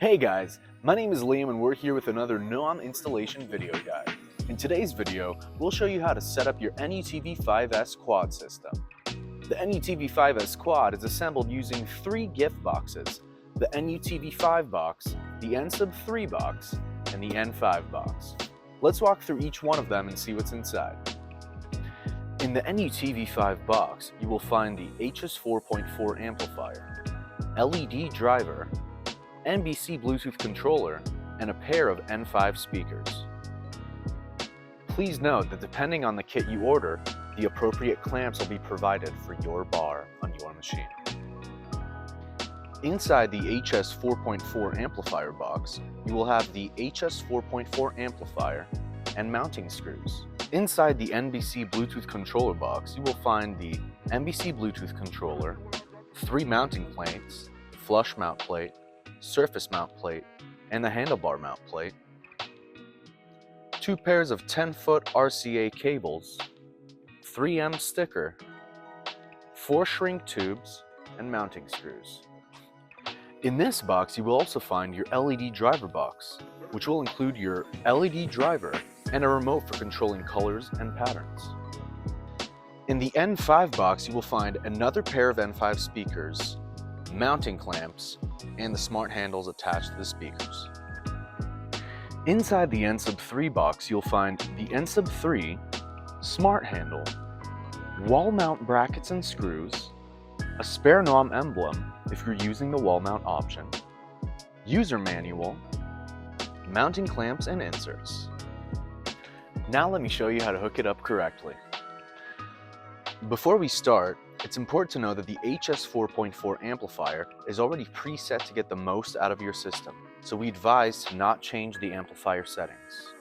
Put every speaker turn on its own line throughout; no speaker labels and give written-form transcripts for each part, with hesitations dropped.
Hey guys, my name is Liam and we're here with another NOAM installation video guide. In today's video, we'll show you how to set up your NUTV5-S QUAD system. The NUTV5-S QUAD is assembled using three gift boxes: the NUTV5 box, the N-Sub-3 box, and the N5 box. Let's walk through each one of them and see what's inside. In the NUTV5 box, you will find the HS 4.4 amplifier, LED driver, NBC Bluetooth controller, and a pair of N5 speakers. Please note that depending on the kit you order, the appropriate clamps will be provided for your bar on your machine. Inside the HS 4.4 amplifier box, you will have the HS 4.4 amplifier and mounting screws. Inside the NBC Bluetooth controller box, you will find the NBC Bluetooth controller, three mounting plates, flush mount plate, surface mount plate, and the handlebar mount plate, two pairs of 10-foot RCA cables, 3M sticker, 4 shrink tubes, and mounting screws. In this box, you will also find your LED driver box, which will include your LED driver and a remote for controlling colors and patterns. In the N5 box, you will find another pair of N5 speakers, mounting clamps, and the smart handles attached to the speakers. Inside the N-Sub-3 box, you'll find the N-Sub-3 smart handle, wall mount brackets and screws, a spare NOAM emblem if you're using the wall mount option, user manual, mounting clamps and inserts. Now let me show you how to hook it up correctly. Before we start, it's important to know that the HS 4.4 amplifier is already preset to get the most out of your system, so we advise to not change the amplifier settings.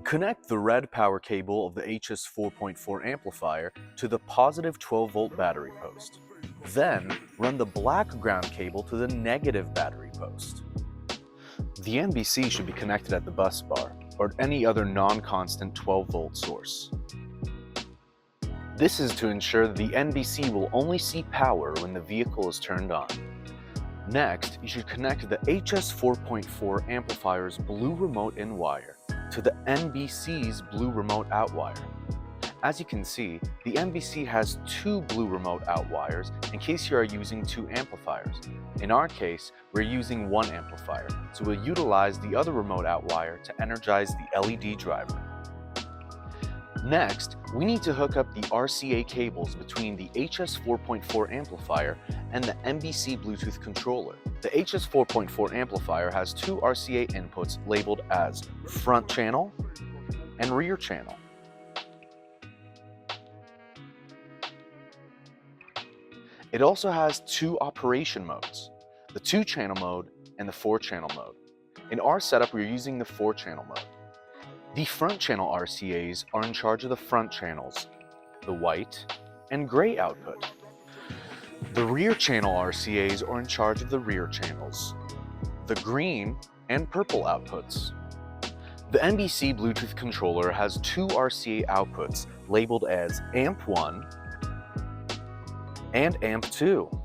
Connect the red power cable of the HS 4.4 amplifier to the positive 12-volt battery post. Then, run the black ground cable to the negative battery post. The NBC should be connected at the bus bar or at any other non-constant 12-volt source. This is to ensure that the NBC will only see power when the vehicle is turned on. Next, you should connect the HS 4.4 amplifier's blue remote in wire to the NBC's blue remote out wire. As you can see, the NBC has two blue remote out wires in case you are using two amplifiers. In our case, we're using one amplifier, so we'll utilize the other remote out wire to energize the LED driver. Next, we need to hook up the RCA cables between the HS 4.4 amplifier and the NBC Bluetooth controller. The HS 4.4 amplifier has two RCA inputs labeled as front channel and rear channel. It also has two operation modes, the 2-channel mode and the 4-channel mode. In our setup, we're using the 4-channel mode. The front channel RCAs are in charge of the front channels, the white and gray output. The rear channel RCAs are in charge of the rear channels, the green and purple outputs. The NBC Bluetooth controller has two RCA outputs labeled as AMP1 and AMP2.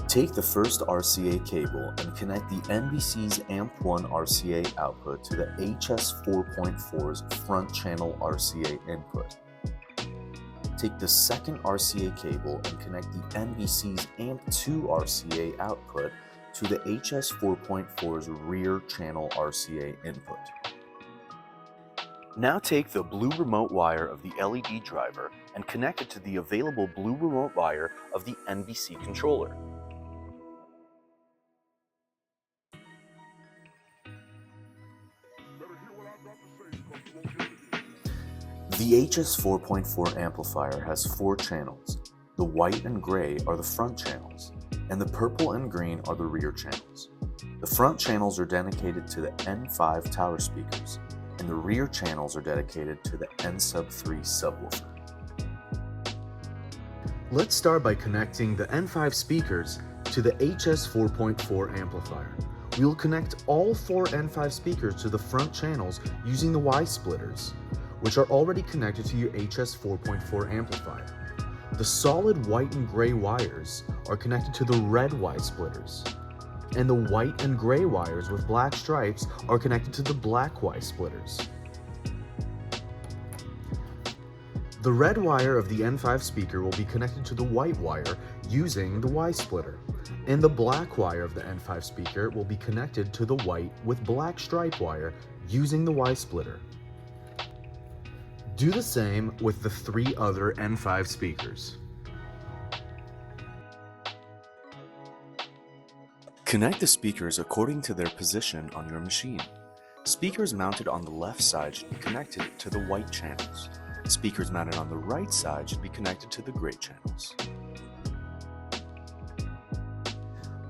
Take the first RCA cable and connect the NBC's AMP1 RCA output to the HS 4.4's front channel RCA input. Take the second RCA cable and connect the NBC's AMP2 RCA output to the HS 4.4's rear channel RCA input. Now take the blue remote wire of the LED driver and connect it to the available blue remote wire of the NBC controller. The HS 4.4 amplifier has 4 channels. The white and gray are the front channels, and the purple and green are the rear channels. The front channels are dedicated to the N5 tower speakers, and the rear channels are dedicated to the N-Sub-3 subwoofer. Let's start by connecting the N5 speakers to the HS 4.4 amplifier. We will connect all 4 N5 speakers to the front channels using the Y splitters, which are already connected to your HS 4.4 amplifier. The solid white and gray wires are connected to the red Y splitters, and the white and gray wires with black stripes are connected to the black Y splitters. The red wire of the N5 speaker will be connected to the white wire using the Y splitter, and the black wire of the N5 speaker will be connected to the white with black stripe wire using the Y splitter. Do the same with the 3 other N5 speakers. Connect the speakers according to their position on your machine. Speakers mounted on the left side should be connected to the white channels. Speakers mounted on the right side should be connected to the gray channels.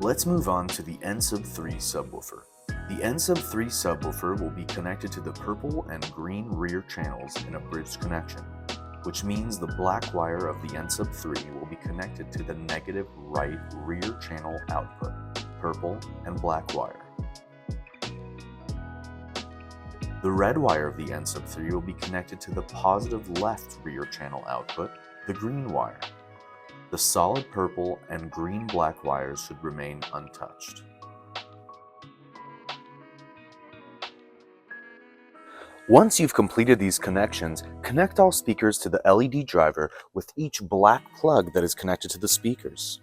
Let's move on to the N-3 subwoofer. The N-3 subwoofer will be connected to the purple and green rear channels in a bridged connection, which means the black wire of the N-3 will be connected to the negative right rear channel output, purple and black wire. The red wire of the N-3 will be connected to the positive left rear channel output, the green wire. The solid purple and green black wires should remain untouched. Once you've completed these connections, connect all speakers to the LED driver with each black plug that is connected to the speakers.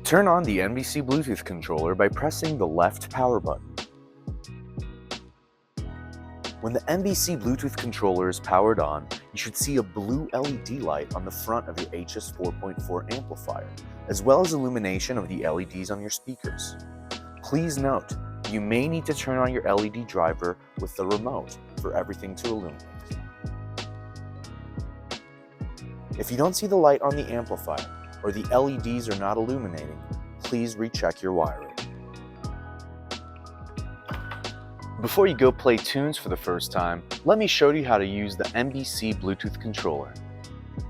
Turn on the NBC Bluetooth controller by pressing the left power button. When the NBC Bluetooth controller is powered on, you should see a blue LED light on the front of your HS 4.4 amplifier, as well as illumination of the LEDs on your speakers. Please note, you may need to turn on your LED driver with the remote for everything to illuminate. If you don't see the light on the amplifier, or the LEDs are not illuminating, please recheck your wiring. Before you go play tunes for the first time, let me show you how to use the NBC Bluetooth controller.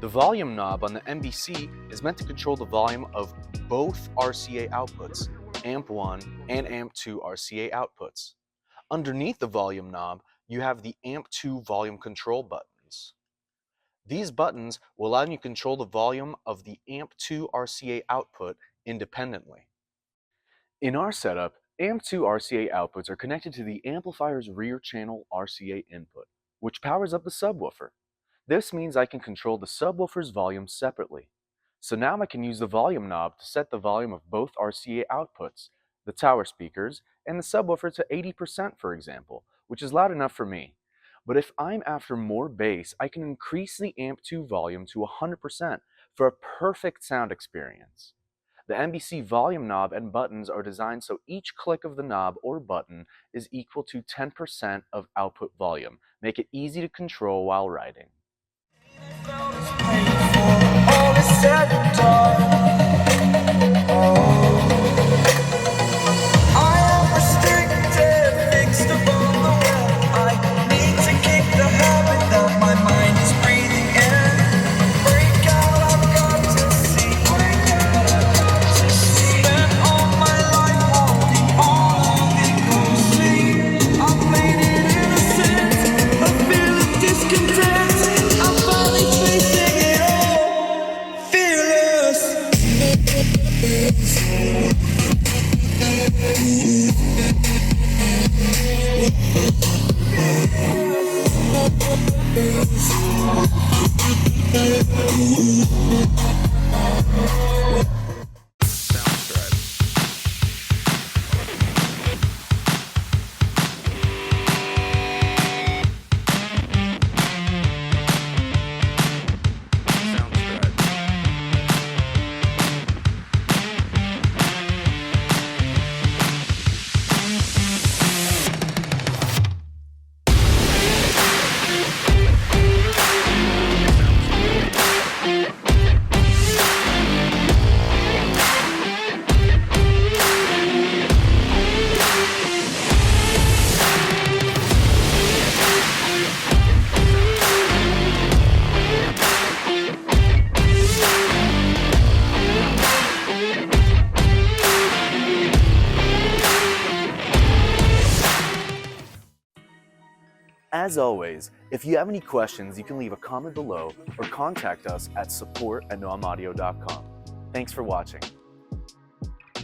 The volume knob on the NBC is meant to control the volume of both RCA outputs, AMP1 and AMP2 RCA outputs. Underneath the volume knob, you have the AMP2 volume control buttons. These buttons will allow you to control the volume of the AMP2 RCA output independently. In our setup, AMP2 RCA outputs are connected to the amplifier's rear channel RCA input, which powers up the subwoofer. This means I can control the subwoofer's volume separately. So now I can use the volume knob to set the volume of both RCA outputs, the tower speakers, and the subwoofer to 80%, for example, which is loud enough for me. But if I'm after more bass, I can increase the AMP2 volume to 100% for a perfect sound experience. The NBC volume knob and buttons are designed so each click of the knob or button is equal to 10% of output volume. Make it easy to control while riding. As always, if you have any questions, you can leave a comment below or contact us at support@noamaudio.com. Thanks for watching.